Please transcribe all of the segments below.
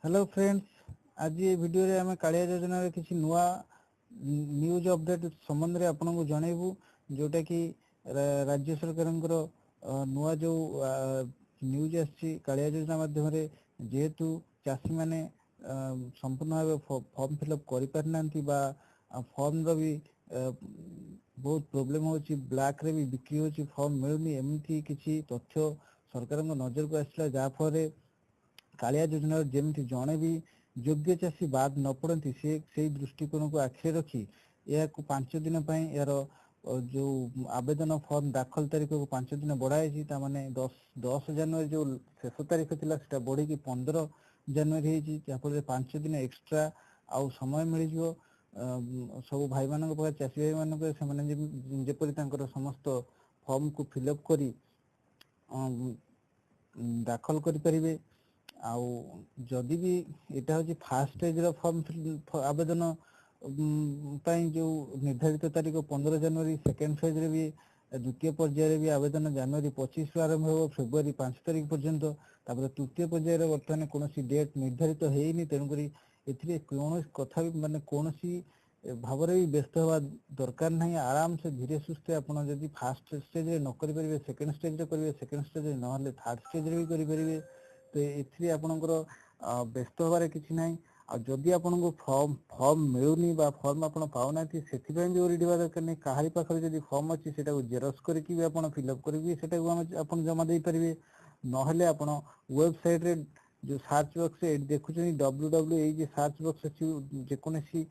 Hello friends, आज ये video रे आम कालिया योजना रे किसी नुआ न्यूज अपडेट संबंध रे आपनको जनइबू जोटा कि राज्य सरकार नुआ जो न्यूज आसी कालिया योजना माध्यम जेहेतु चाषी माने संपूर्ण भाव फॉर्म फिलअप कर पारना फॉर्म रो भी बहुत प्रोब्लेम होची ब्लैक रे भी बिक्री होची फॉर्म मिलुनी एमती किसी तथ्य सरकार नजर को आसला जहाँ फल कालिया योजना जमी जड़े भी योग्य चाषी बाद न पड़ती से दृष्टिकोण को आखिरे रखी यह 5 दिन यार जो आवेदन फॉर्म दाखल तारीख को 5 दिन बढ़ाई माने 10 जनवरी जो शेष तारीख था बढ़ी 15 जनवरी जहाँफल 5 दिन एक्सट्रा आउ समय मिल सब भाई मान चाषी भाई मान जपरी समस्त फॉर्म को फिलअप करी दाखल करें आउ जदि भी यहाँ हूँ फास्ट स्टेज फॉर्म आवेदन जो निर्धारित तारीख 15 जनवरी सेकेंड फेज रे भी द्वितीय पर्यायर भी आवेदन जनवरी 25 आरंभ हो फेब्रुआरी 5 तारीख पर्यंत तृतीय पर्यायर बर्तमान कौन डेट निर्धारित होनी तेणुक कौन कथा भी मानने कौन भाव भी व्यस्त हवा दरकार नहीं आराम से धीरे सुस्थे आपड़ जब फास्ट स्टेज न करेंगे सेकेंड स्टेज करेंगे सेकेंड स्टेज ना थर्ड स्टेज भी करेंगे तो ये आपणकर व्यस्त हबार किसी ना जदि आपको फॉर्म मिलूनी फॉर्म आप पाऊना से भी ओरी दरकार नहीं कहारी पाखे जब फॉर्म अच्छी से जेरक्स करके आप फिलअप करके जमा दे पारे ना आप वेबसाइट रे जो सर्च बॉक्स देखुं www सर्च बॉक्स अच्छी जेकोसी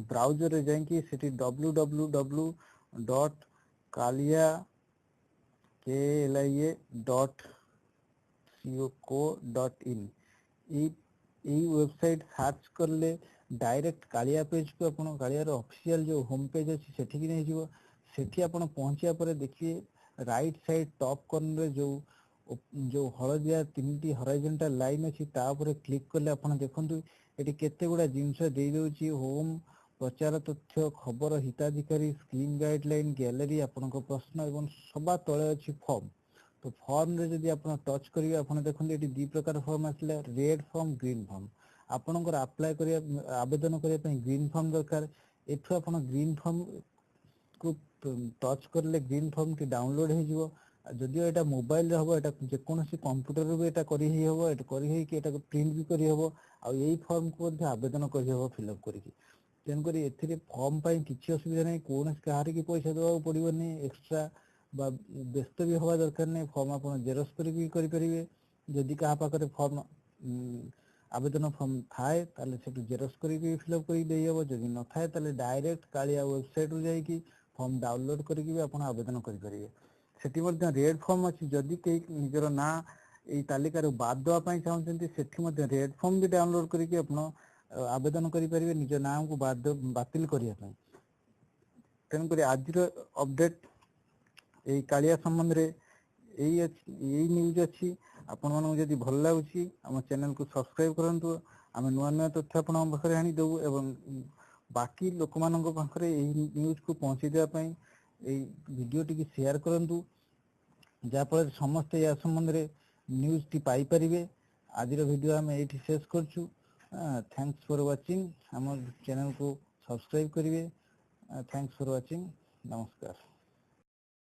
ब्राउजर रे जाइए से www.kalia.co.in वेबसाइट सर्च करले डायरेक्ट कालिया पेज को आप कालियार ऑफिशियल जो होम पेज अच्छी सेठी नहीं जीवो सेठी आपण पहुंचिया पर देखिए राइट साइड टॉप कॉर्नर जो हलदिया 3टी हॉरिजॉन्टल लाइन अच्छी तापर क्लिक करले आपण देखंतु एटी केते गुडा जिंस दे दोची होम प्रचार तथ्य खबर हिताधिकारी स्कीम गाइडलाइन गैलरी आपनको प्रश्न एवं सभा तले अच्छी फॉर्म तो फॉर्म रे जदि आप टच करेंगे आप देखते ये 2 प्रकार फॉर्म आसला रेड फॉर्म ग्रीन फॉर्म आपणकर अप्लाई करिया आवेदन करने ग्रीन फॉर्म दरकार एठू आप ग्रीन फॉर्म को टच करले ग्रीन फॉर्म टी डाउनलोड हो जदिव यहाँ मोबाइल हम यहाँ जेकोसी कंप्यूटर भी यहाँ कर प्रिंट भी करहब आई फॉर्म को आवेदन करहब फिलअप करके तेणुक ए फॉर्म पर किसी असुविधा नहीं कौन कहार की पैसा देवा पड़ोनी एक्सट्रा व्यस्त भी हवा दरकार नहीं फॉर्म आप जेरक्स करेंगे जदि क्या पाखे फॉर्म आवेदन फॉर्म थाए जेरक्स करके फिलअप करदेव जदि न थाए डायरेक्ट कालिया वेबसाइट रू जाइए फॉर्म डाउनलोड करके आप आवेदन करेंगे सेठी रेड फॉर्म अच्छी जदि कई निजर ना ये तालिकार बाद देवाई चाहते से रेड फॉर्म भी डाउनलोड करके आप आवेदन करेंगे निज नाम को बातिल करने तेणुक आज अपडेट यही कालिया संबंध रे यही न्यूज अच्छी आपण मानक जदि भल लगुच आम चैनल को सब्सक्राइब करंतु आम नुआ नुआ तथ्य आपण पाखे आनी देबू एवं बाकी लोक मानक पाखरे यही न्यूज को पहुँचे देवाई वीडियो टी शेयर करंतु जाफल समस्ते या संबंध रे न्यूज टी पाई परिबे आज वीडियो आम ये शेष करछु थैंक्स फॉर वाचिंग आम चैनल को सब्सक्राइब करेंगे थैंक्स फॉर वाचिंग नमस्कार।